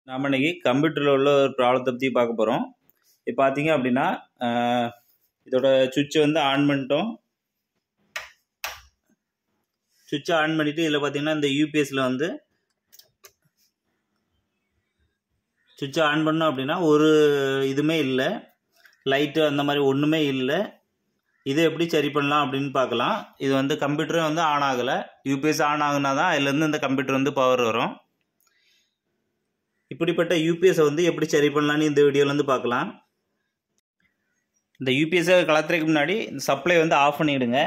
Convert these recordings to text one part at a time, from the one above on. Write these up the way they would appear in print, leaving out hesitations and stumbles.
நாம இன்னைக்கு கம்ப்யூட்டரில் உள்ள ஒரு ப்ராப்ளத்தை பற்றி பார்க்க போகிறோம். இப்போ பார்த்தீங்க அப்படின்னா இதோட சுவிட்சை வந்து ஆன் பண்ணிட்டோம். சுவிட்சை ஆன் பண்ணிவிட்டு இதில் பார்த்தீங்கன்னா இந்த யூபிஎஸ்சில் வந்து சுவிட்சை ஆன் பண்ணோம் அப்படின்னா ஒரு இதுவுமே இல்லை, லைட்டு அந்த மாதிரி ஒன்றுமே இல்லை. இதை எப்படி சரி பண்ணலாம் அப்படின்னு பார்க்கலாம். இது வந்து கம்ப்யூட்டரே வந்து ஆன் ஆகலை. யூபிஎஸ் ஆன் ஆகுனா தான் அதுலேருந்து இந்த கம்ப்யூட்டர் வந்து பவர் வரும். இப்படிப்பட்ட யூபிஎஸ்ஸை வந்து எப்படி சரி பண்ணலான்னு இந்த வீடியோவில் வந்து பார்க்கலாம். இந்த யூபிஎஸ்ஸை கலத்துறதுக்கு முன்னாடி இந்த சப்ளை வந்து ஆஃப் பண்ணிவிடுங்க.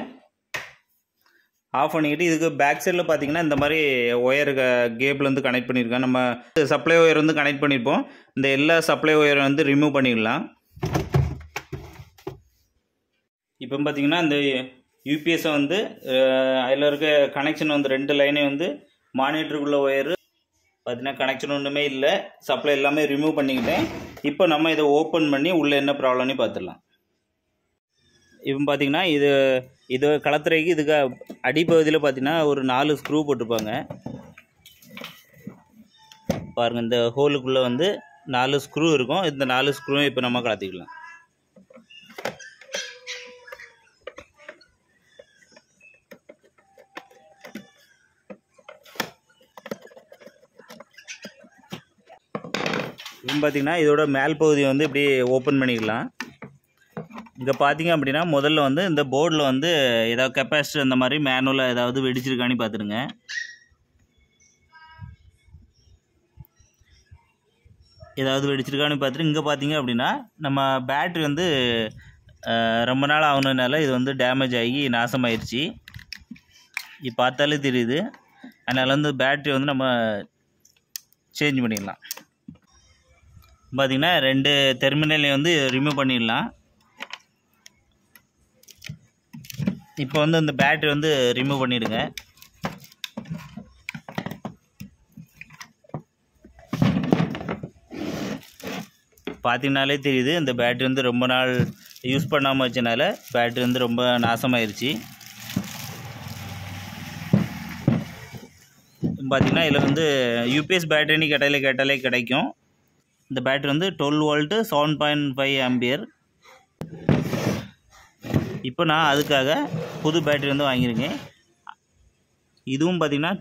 ஆஃப் பண்ணிக்கிட்டு இதுக்கு பேக் சைடில் பார்த்தீங்கன்னா இந்த மாதிரி ஒயர் கேபிள் வந்து கனெக்ட் பண்ணியிருக்கேன். நம்ம சப்ளை ஒயர் வந்து கனெக்ட் பண்ணியிருப்போம். இந்த எல்லா சப்ளை ஒயரை வந்து ரிமூவ் பண்ணிடலாம். இப்போ பார்த்தீங்கன்னா இந்த யூபிஎஸ்ஸை வந்து அதில் இருக்க கனெக்ஷன் வந்து 2 லைனே வந்து மானிட்டருக்குள்ள ஒயரு பார்த்தீங்கன்னா கனெக்ஷன் ஒன்றுமே இல்லை, சப்ளை எல்லாமே ரிமூவ் பண்ணிக்கிட்டேன். இப்போ நம்ம இதை ஓப்பன் பண்ணி உள்ளே என்ன ப்ராப்ளம்னு பார்த்துடலாம். இப்போ பார்த்தீங்கன்னா இது கலத்துறைக்கு இதுக்கு அடிப்பகுதியில் பார்த்தீங்கன்னா ஒரு 4 ஸ்க்ரூ போட்டிருப்பாங்க. பாருங்கள், இந்த ஹோலுக்குள்ளே வந்து 4 ஸ்க்ரூ இருக்கும். இந்த 4 ஸ்க்ரூவும் இப்போ நம்ம கலத்திக்கலாம். இப்போ பார்த்தீங்கன்னா இதோட மேல் பகுதியை வந்து இப்படி ஓப்பன் பண்ணிக்கலாம். இங்கே பார்த்தீங்க அப்படின்னா முதல்ல வந்து இந்த போர்டில் வந்து ஏதாவது கெப்பாசிட்டர் அந்த மாதிரி மேனுவலாக ஏதாவது வெடிச்சிருக்கான்னு பார்த்துருங்க. ஏதாவது வெடிச்சிருக்கான்னு பார்த்துட்டு இங்கே பார்த்தீங்க அப்படின்னா நம்ம பேட்ரி வந்து ரொம்ப நாள் ஆகுனதுனால இது வந்து டேமேஜ் ஆகி நாசமாயிருச்சு. இது பார்த்தாலே தெரியுது. அதனால் வந்து பேட்ரி வந்து நம்ம சேஞ்ச் பண்ணிடலாம். பார்த்திங்கன்னா 2 டெர்மினலையும் வந்து ரிமூவ் பண்ணிடலாம். இப்போ வந்து இந்த பேட்ரி வந்து ரிமூவ் பண்ணிவிடுங்க. பார்த்தீங்கனாலே தெரியுது இந்த பேட்ரி வந்து ரொம்ப நாள் யூஸ் பண்ணாமல் வச்சனால பேட்ரி வந்து ரொம்ப நாசமாயிருச்சு. பார்த்திங்கன்னா இதில் வந்து யூபிஎஸ் பேட்டரின்னு கேட்டாலே கிடைக்கும். இந்த பேட்டரி வந்து 12 வோல்ட்டு 7.5 ஆம்பியர். இப்போ நான் அதுக்காக புது பேட்டரி வந்து வாங்கியிருக்கேன். இதுவும் பார்த்திங்கன்னா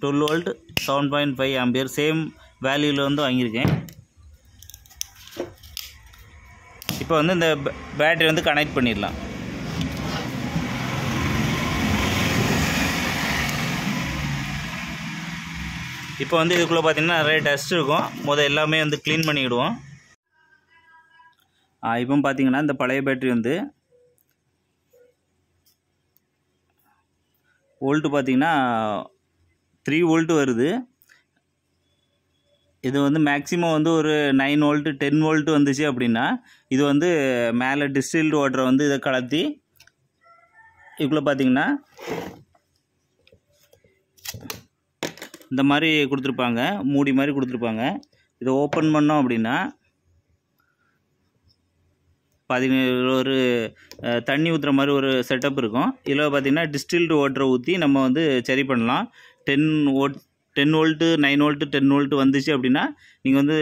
12 வோல்ட் 7.5 ஆம்பியர் சேம் வேல்யூவில் வந்து வாங்கியிருக்கேன். இப்போ வந்து இந்த பேட்டரி வந்து கனெக்ட் பண்ணிடலாம். இப்போ வந்து இதுக்குள்ளே பார்த்திங்கன்னா நிறைய டஸ்ட் இருக்கும். எல்லாமே வந்து க்ளீன் பண்ணிவிடுவோம். இப்போ பார்த்திங்கன்னா இந்த பழைய பேட்டரி வந்து வோல்ட்டு பார்த்திங்கன்னா 3 வோல்ட்டு வருது. இது வந்து மேக்ஸிமம் வந்து ஒரு 9 வோல்ட்டு 10 வோல்ட்டு வந்துச்சு அப்படின்னா இது வந்து மேலே டிஸ்டில்டு வாட்டரை வந்து இதை கலத்தி இதுக்குள்ளே பார்த்திங்கன்னா இந்த மாதிரி கொடுத்துருப்பாங்க, மூடி மாதிரி கொடுத்துருப்பாங்க. இதை ஓப்பன் பண்ணோம் அப்படின்னா பார்த்தீங்கன்னா ஒரு தண்ணி ஊற்றுற மாதிரி ஒரு செட்டப் இருக்கும். இதில் பார்த்திங்கன்னா டிஸ்டில்டு வாட்டரை ஊற்றி நம்ம வந்து சரி பண்ணலாம். 10 வோல்ட்டு 9 வோல்ட்டு 10 வோல்ட்டு வந்துச்சு அப்படின்னா நீங்கள் வந்து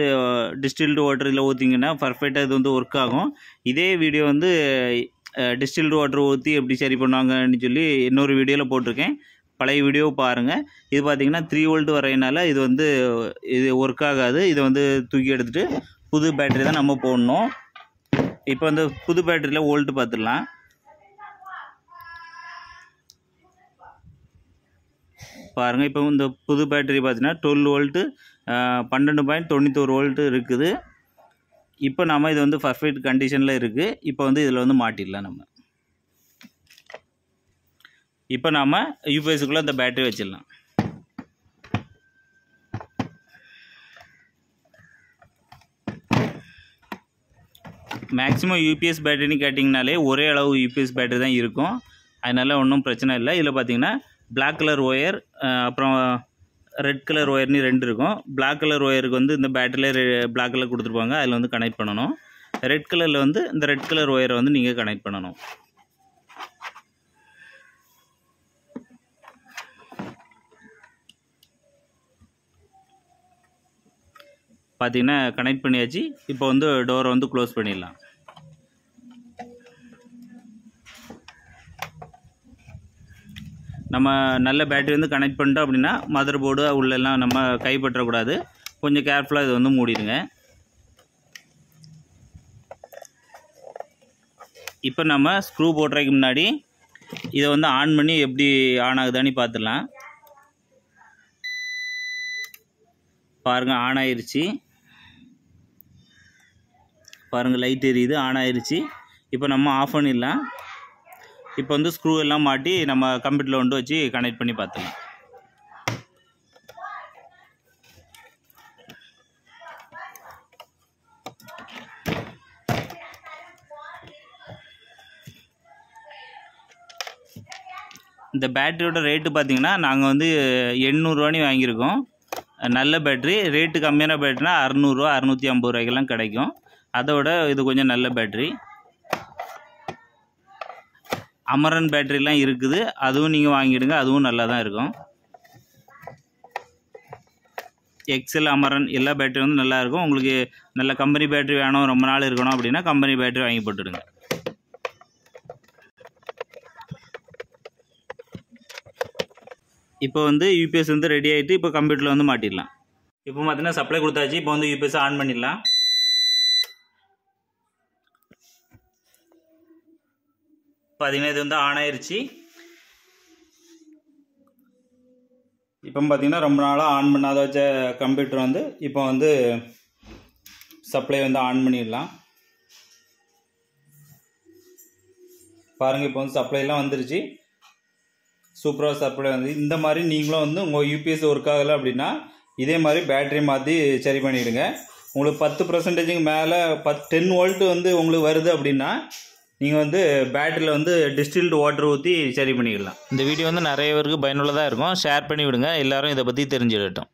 டிஸ்டில்டு வாட்டர் இதில் ஊற்றிங்கன்னா பர்ஃபெக்டாக இது வந்து ஒர்க் ஆகும். இதே வீடியோ வந்து டிஸ்டில்டு வாட்டர் ஊற்றி எப்படி சரி பண்ணுவாங்கன்னு சொல்லி இன்னொரு வீடியோவில் போட்டிருக்கேன். பழைய வீடியோவை பாருங்கள். இது பார்த்திங்கன்னா 3 வோல்ட்டு வரையினால இது ஒர்க் ஆகாது. இதை வந்து தூக்கி எடுத்துகிட்டு புது பேட்டரி தான் நம்ம போடணும். இப்போ வந்து புது பேட்டரியில் வோல்ட்டு பார்த்துடலாம். பாருங்கள், இப்போ இந்த புது பேட்டரி பார்த்தீங்கன்னா 12 வோல்ட்டு 12.91 வோல்ட்டு இருக்குது. இப்போ நம்ம இது வந்து பர்ஃபெக்ட் கண்டிஷனில் இருக்குது. இப்போ வந்து இதில் வந்து மாட்டிடலாம். நம்ம இப்போ நாம் யூபிஎஸ்க்குள்ளே இந்த பேட்டரி வச்சிடலாம். மேக்ஸிமம் யூபிஎஸ் பேட்டரின்னு கேட்டிங்கனாலே ஒரே அளவு யூபிஎஸ் பேட்டரி தான் இருக்கும். அதனால் ஒன்றும் பிரச்சனை இல்லை. இதில் பார்த்திங்கன்னா பிளாக் கலர் ஒயர் அப்புறம் ரெட் கலர் ஒயர்னு 2 இருக்கும். பிளாக் கலர் ஒயருக்கு வந்து இந்த பேட்டரியில் பிளாக் கலர் கொடுத்துருப்பாங்க, அதில் வந்து கனெக்ட் பண்ணணும். ரெட் கலரில் வந்து இந்த ரெட் கலர் ஒயரை வந்து நீங்கள் கனெக்ட் பண்ணணும். பார்த்திங்கன்னா கனெக்ட் பண்ணியாச்சு. இப்போ வந்து டோரை வந்து க்ளோஸ் பண்ணிடலாம். நம்ம நல்ல பேட்டரி வந்து கனெக்ட் பண்ணிட்டோம் அப்படின்னா மதர் போர்டு உள்ளெல்லாம் நம்ம கைப்பற்றக்கூடாது. கொஞ்சம் கேர்ஃபுல்லாக இது வந்து மூடிடுங்க. இப்போ நம்ம ஸ்க்ரூ போடுறதுக்கு முன்னாடி இதை வந்து ஆன் பண்ணி எப்படி ஆன் ஆகுதான்னு பார்த்துடலாம். பாருங்கள், ஆன் ஆயிடுச்சு. பாருங்கள், லைட் எரியுது, ஆன் ஆயிடுச்சு. இப்போ நம்ம ஆஃப் பண்ணிடலாம். இப்போ வந்து ஸ்க்ரூ எல்லாம் மாட்டி நம்ம கம்ப்யூட்டரில் கொண்டு வச்சு கனெக்ட் பண்ணி பார்த்துக்கலாம். இந்த பேட்டரியோட ரேட்டு பார்த்திங்கன்னா நாங்கள் வந்து 800 ரூபாய்னு வாங்கியிருக்கோம். நல்ல பேட்ரி. ரேட்டு கம்மியான பேட்டரினா 600 ரூபா 650 ரூபாய்க்கெல்லாம் கிடைக்கும். அதோட இது கொஞ்சம் நல்ல பேட்ரி. அமரன் பேட்டரிலாம் இருக்குது, அதுவும் நீங்கள் வாங்கிடுங்க, அதுவும் நல்லா தான் இருக்கும். எக்ஸல், அமரன் எல்லா பேட்டரி வந்து நல்லாயிருக்கும். உங்களுக்கு நல்ல கம்பெனி பேட்டரி வேணும், ரொம்ப நாள் இருக்கணும் அப்படின்னா கம்பெனி பேட்டரி வாங்கி போட்டுடுங்க. இப்போ வந்து யூபிஎஸ் வந்து ரெடி ஆகிட்டு இப்போ கம்ப்யூட்டரில் வந்து மாட்டிடலாம். இப்போ பார்த்தீங்கன்னா சப்ளை கொடுத்தாச்சு. இப்போ வந்து யூபிஎஸ் ஆன் பண்ணிடலாம். பார்த்தீங்கன்னா இது வந்து ஆன் ஆயிடுச்சு. இப்போ பார்த்தீங்கன்னா ரொம்ப நாளாக ஆன் பண்ணாத வச்ச கம்ப்யூட்டர் வந்து இப்போ வந்து சப்ளை வந்து ஆன் பண்ணிடலாம். பாருங்கள், இப்போ வந்து சப்ளைலாம் வந்துருச்சு. சூப்பராக சப்ளை வந்து இந்த மாதிரி நீங்களும் வந்து உங்கள் யூபிஎஸ் ஒர்க் ஆகலை அப்படின்னா இதே மாதிரி பேட்டரி மாற்றி சரி பண்ணிவிடுங்க. உங்களுக்கு 10% மேலே 10 வோல்ட் வந்து உங்களுக்கு வருது அப்படின்னா நீங்கள் வந்து பேட்டரியில் வந்து டிஸ்டில்டு வாட்டர் ஊற்றி சரி பண்ணிக்கலாம். இந்த வீடியோ வந்து நிறைய பேருக்கு பயனுள்ளதாக இருக்கும். ஷேர் பண்ணி விடுங்க, எல்லோரும் இதை பற்றி தெரிஞ்சுக்கிட்டோம்.